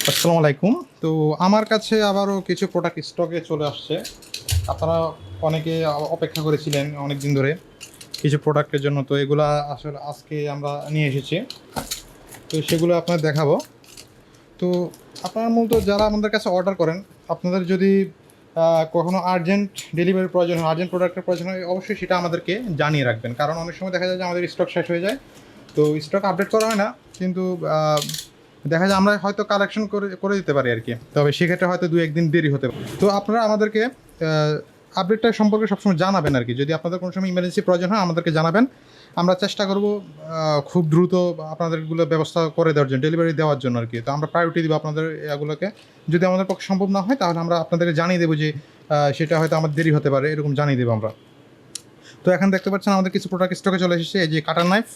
আসসালামু আলাইকুম। তো আমার কাছে আবারও কিছু প্রোডাক্ট স্টকে চলে আসছে। আপনারা অনেকে অপেক্ষা করেছিলেন অনেকদিন ধরে কিছু প্রোডাক্টের জন্য। তো এগুলা আসলে আজকে আমরা নিয়ে এসেছি। তো সেগুলো আপনাদের দেখাবো। তো আপনারা মূলত যারা আমাদের কাছে অর্ডার করেন, আপনাদের যদি কখনো আর্জেন্ট ডেলিভারির প্রয়োজন হয়, আর্জেন্ট প্রোডাক্টের প্রয়োজন হয়, অবশ্যই সেটা আমাদেরকে জানিয়ে রাখবেন। কারণ অনেক সময় দেখা যায় যে আমাদের স্টক শেষ হয়ে যায়। তো স্টক আপডেট করা হয় না, কিন্তু দেখা যায় আমরা হয়তো কালেকশন করে দিতে পারি আর কি। তবে সেক্ষেত্রে হয়তো 2-1 দিন দেরি হতে পারে। তো আপনারা আমাদেরকে আপডেটটা সম্পর্কে সবসময় জানাবেন আর কি। যদি আপনাদের কোনো সময় ইমার্জেন্সি প্রয়োজন হয় আমাদেরকে জানাবেন। আমরা চেষ্টা করব খুব দ্রুত আপনাদেরগুলো ব্যবস্থা করে দেওয়ার জন্য, ডেলিভারি দেওয়ার জন্য আর কি। তো আমরা প্রায়োরিটি দেবো আপনাদের এগুলোকে। যদি আমাদের পক্ষে সম্ভব না হয় তাহলে আমরা আপনাদেরকে জানিয়ে দেবো যে সেটা হয়তো আমার দেরি হতে পারে, এরকম জানিয়ে দেবো আমরা। তো এখন দেখতে পাচ্ছেন আমাদের কিছু প্রোডাক্ট স্টকে চলে এসেছে। এই যে কাটার নাইফ,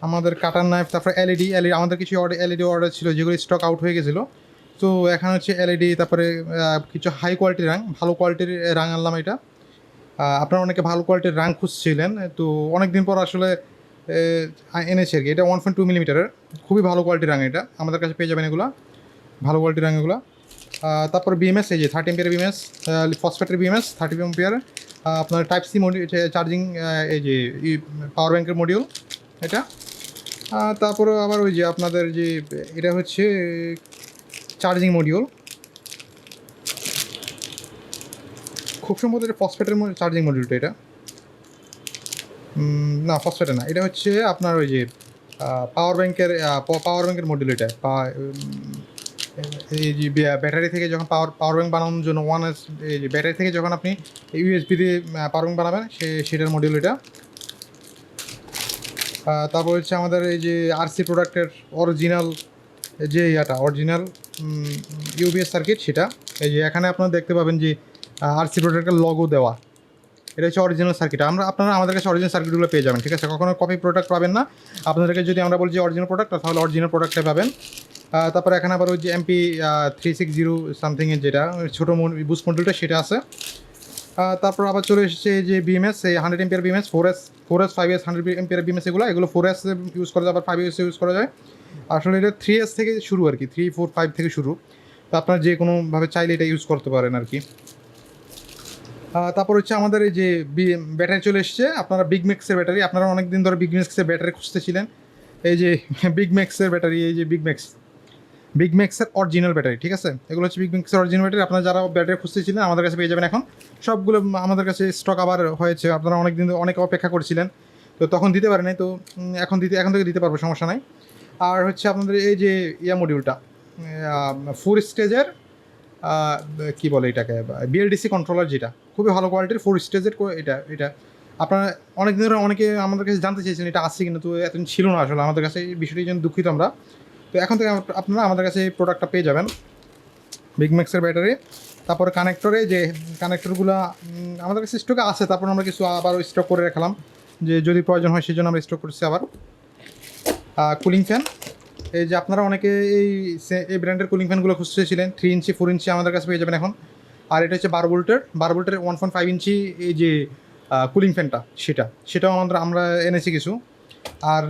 আমাদের কাটার নাইফ, তারপরে এলইডি আমাদের কিছু এলইডি অর্ডার ছিল যেগুলো স্টক আউট হয়ে গেছিলো। তো এখন হচ্ছে এলইডি, তারপরে কিছু হাই কোয়ালিটির রাং, ভালো কোয়ালিটির রাং আনলাম এটা। আপনারা অনেকে ভালো কোয়ালিটির রাং খুঁজছিলেন, তো অনেক দিন পর আসলে এনেছে আর কি। এটা 1.2 মিলিমিটারের খুবই ভালো কোয়ালিটির রাং, এটা আমাদের কাছে পেয়ে যাবেন এগুলো, ভালো কোয়ালিটির রাং এগুলো। তারপর বিএমএস, এই যে 30 এম্পিয়ার বিএমএস, ফসফেটের বিএমএস 30 এম্পিয়ার, আপনার টাইপ সি চার্জিং, এই যে পাওয়ার ব্যাঙ্কের মডিউল এটা। তারপরে আবার ওই যে আপনাদের যে এটা হচ্ছে চার্জিং মডিউল, খুব সম্ভবত এটা ফসফেটের চার্জিং মডিউলটা। এটা না, ফসফেটের না, এটা হচ্ছে আপনার ওই যে পাওয়ার ব্যাঙ্কের মডিউল। এটা এই যে ব্যাটারি থেকে যখন পাওয়ার ব্যাঙ্ক বানানোর জন্য এই যে ব্যাটারি থেকে যখন আপনি ইউএসবি দিয়ে পাওয়ার ব্যাঙ্ক বানাবেন সেটার মডিউল এটা। তারপর হচ্ছে আমাদের এই যে আরসি প্রোডাক্টের অরিজিনাল যে অরিজিনাল ইউবিএস সার্কিট, সেটা এই যে এখানে আপনারা দেখতে পাবেন যে আরসি প্রোডাক্টের লগো দেওয়া। এটা হচ্ছে অরিজিনাল সার্কিট। আপনারা আমাদের কাছে অরিজিনাল সার্কিটগুলো পেয়ে যাবেন, ঠিক আছে? কখনো কপি প্রোডাক্ট পাবেন না। আপনাদেরকে যদি আমরা বলি যে অরিজিনাল প্রোডাক্ট, তাহলে অরিজিনাল প্রোডাক্টটা পাবেন। তারপরে এখানে আবার ওই যে MP 360 সামথিংয়ের যেটা ছোটো বুস্ট মডেলটা, সেটা আছে। তারপর আবার চলে এসেছে এই যে বিএমএস, এই 100 ampere BMS, 4S 5S 100 ampere BMS. এগুলো 4S ইউজ করা যায়, আবার 5S ইউজ করা যায়। আসলে এটা 3S থেকে শুরু আর কি, 3, 4, 5 থেকে শুরু। তো আপনারা যে কোনোভাবে চাইলে এটা ইউজ করতে পারেন আর কি। তারপর হচ্ছে আমাদের এই যে ব্যাটারি চলে এসছে, আপনারা বিগ ম্যাক্সের ব্যাটারি। আপনারা অনেক দিন ধরে বিগ ম্যাক্সের ব্যাটারি খুঁজতেছিলেন। এই যে বিগ ম্যাক্সের ব্যাটারি, এই যে বিগ ম্যাক্সের অরিজিনাল ব্যাটারি, ঠিক আছে? এগুলো হচ্ছে বিগ ম্যাক্সের অরিজিনাল ব্যাটারি। আপনারা যারা ব্যাটারি খুঁজতেছিলেন আমাদের কাছে পেয়ে যাবেন। এখন সবগুলো আমাদের কাছে স্টক আবার হয়েছে। আপনারা অনেক অপেক্ষা করছিলেন, তো তখন দিতে পারেন নাই। তো এখন থেকে দিতে পারবো, সমস্যা নাই। আর হচ্ছে আপনাদের এই যে মডিউলটা 4 স্টেজের, কী বলে এটাকে, বিএলডিসি কন্ট্রোলার, যেটা খুবই ভালো কোয়ালিটির 4 স্টেজের। এটা আপনারা অনেক দিন ধরে অনেকে আমাদের কাছে জানতে চেয়েছেন এটা আসছে কিন্তু এতদিন ছিল না আসলে আমাদের কাছে। এই বিষয়টির জন্য দুঃখিত আমরা। তো এখন থেকে আপনারা আমাদের কাছে এই প্রোডাক্টটা পেয়ে যাবেন, বিগ ম্যাক্সের ব্যাটারি। তারপরে কানেক্টরে, যে কানেক্টরগুলো আমাদের কাছে স্টকে আছে। তারপর আমরা কিছু আবার স্টক করে রাখলাম, যে যদি প্রয়োজন হয় সেই জন্য আমরা স্টক করছি আবার। কুলিং ফ্যান, এই যে আপনারা অনেকে এই ব্র্যান্ডের কুলিং ফ্যানগুলো খুঁজতেছিলেন, 3 ইঞ্চি 4 ইঞ্চি আমাদের কাছে পেয়ে যাবেন এখন। আর এটা হচ্ছে 12 ভোল্টের 1.5 ইঞ্চি এই যে কুলিং ফ্যানটা, সেটাও আমরা এনেছি কিছু। আর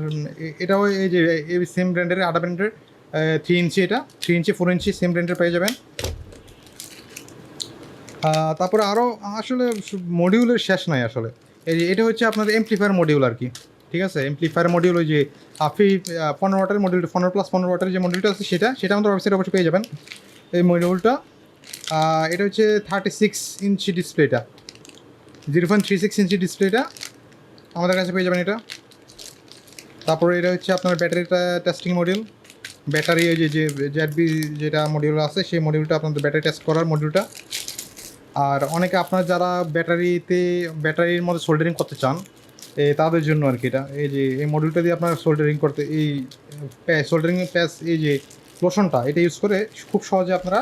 এটাও এই যে সেম ব্র্যান্ডের, আডা ব্র্যান্ডের 3 ইঞ্চি, এটা 3 ইঞ্চি 4 ইঞ্চি সেম ব্র্যান্ডের পেয়ে যাবেন। তারপরে আরও আসলে মডিউলের শেষ নাই আসলে। এটা হচ্ছে আপনার এমপ্লিফায়ার মডিউল আর কি, ঠিক আছে? এমপ্লিফায়ার মডিউল, ওই যে 15 ওয়াটের মডিউল, 15+15 ওয়াটের যে মডিউলটা আছে সেটা আমাদের ওয়েবসাইটে অবশ্যই পেয়ে যাবেন এই মডিউলটা। এটা হচ্ছে 36 ইঞ্চি ডিসপ্লেটা, 0.36 ইঞ্চি ডিসপ্লেটা আমাদের কাছে পেয়ে যাবেন এটা। তারপরে এটা হচ্ছে আপনার ব্যাটারিটা টেস্টিং মডিউল, ব্যাটারি ওই যে ZB যেটা মডিউল আছে সেই মডিউলটা, আপনাদের ব্যাটারি টেস্ট করার মডিউলটা। আর অনেকে আপনার যারা ব্যাটারির মধ্যে সোল্ডারিং করতে চান, তাদের জন্য আর কি এটা। এই যে এই মডিউলটা দিয়ে আপনার সোল্ডারিং করতে, এই সোল্ডারিং প্যাচ, এই যে লোশনটা, এটা ইউজ করে খুব সহজে আপনারা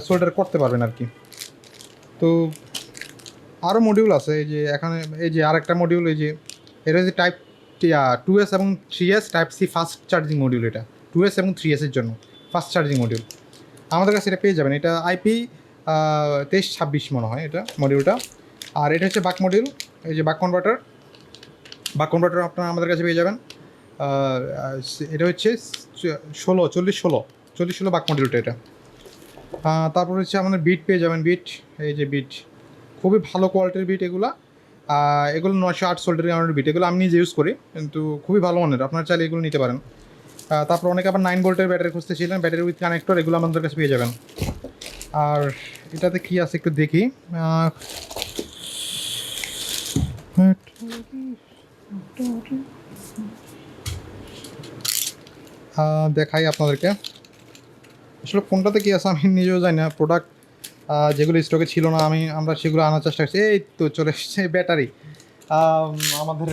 সোল্ডার করতে পারবেন আর কি। তো আরও মডিউল আছে, এই যে এখানে এই যে আরেকটা মডিউল, এই যে এটা হচ্ছে টাইপ 2S এবং 3S type C fast charging module. এটা 2S এবং 3S-এর জন্য ফাস্ট চার্জিং মডিউল আমাদের কাছে এটা পেয়ে যাবেন। এটা IP 2326 মনে হয় এটা মডিউলটা। আর এটা হচ্ছে বাক মডিউল, এই যে বাক কনভার্টার আপনারা আমাদের কাছে পেয়ে যাবেন। এটা হচ্ছে 4016 40 বাক মডেলটা এটা। তারপর হচ্ছে আমাদের বিট পেয়ে যাবেন, বিট, এই যে বিট, খুবই ভালো কোয়ালিটির বিট এগুলা। এগুলো 908 সোল্ডারিং আয়রনের বিট, এগুলো আমি নিজে ইউজ করি, কিন্তু খুবই ভালো মানের, আপনারা চাইলে এগুলো নিতে পারেন। তারপর অনেকে আবার 9 ভোল্টের ব্যাটারি খুঁজতেছিলেন, ব্যাটারি উইথ কানেক্টর, এগুলো আমাদের কাছে পেয়ে যাবেন। আর এটাতে কী আছে একটু দেখি, দেখাই আপনাদেরকে। আসলে কোনটাতে কী আছে আমি নিজেও জানি না। প্রোডাক্ট যেগুলো স্টকে ছিল না আমরা সেগুলো আনার চেষ্টা করছি। এই তো চলে এসছে ব্যাটারি, আমাদের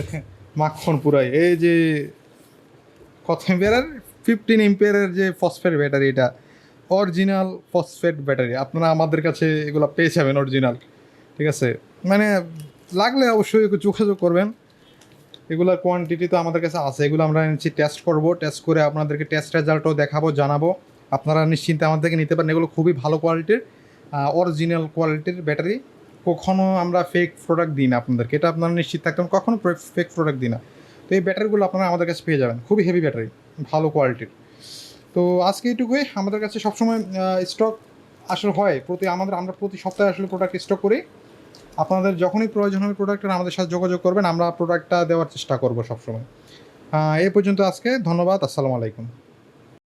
মাখন পুরাই। এই যে কত এম্পিয়ারের, 15 এম্পিয়ারের যে ফসফেট ব্যাটারি, এটা অরিজিনাল ফসফেট ব্যাটারি। আপনারা আমাদের কাছে এগুলো পেয়ে যাবেন অরিজিনাল, ঠিক আছে? মানে লাগলে অবশ্যই একটু যোগাযোগ করবেন। এগুলোর কোয়ান্টিটি তো আমাদের কাছে আছে, এগুলো আমরা নিচ্ছি, টেস্ট করব, টেস্ট করে আপনাদেরকে টেস্ট রেজাল্টও দেখাবো, জানাবো। আপনারা নিশ্চিন্তে আমাদের থেকে নিতে পারেন, এগুলো খুবই ভালো কোয়ালিটির, অরিজিনাল কোয়ালিটির ব্যাটারি। কখনও আমরা ফেক প্রোডাক্ট দিই না আপনাদেরকে, এটা আপনারা নিশ্চিত থাকতেন, কখনও ফেক প্রোডাক্ট দিই না। তো এই ব্যাটারিগুলো আপনারা আমাদের কাছে পেয়ে যাবেন, খুবই হেভি ব্যাটারি, ভালো কোয়ালিটির। তো আজকে এইটুকুই। আমাদের কাছে সবসময় স্টক আসলে হয়, আমরা প্রতি সপ্তাহে আসলে প্রোডাক্ট স্টক করি। আপনাদের যখনই প্রয়োজন হবে প্রোডাক্টের, আমাদের সাথে যোগাযোগ করবেন, আমরা প্রোডাক্টটা দেওয়ার চেষ্টা করব সবসময়। এই পর্যন্ত আজকে, ধন্যবাদ, আসসালামু আলাইকুম।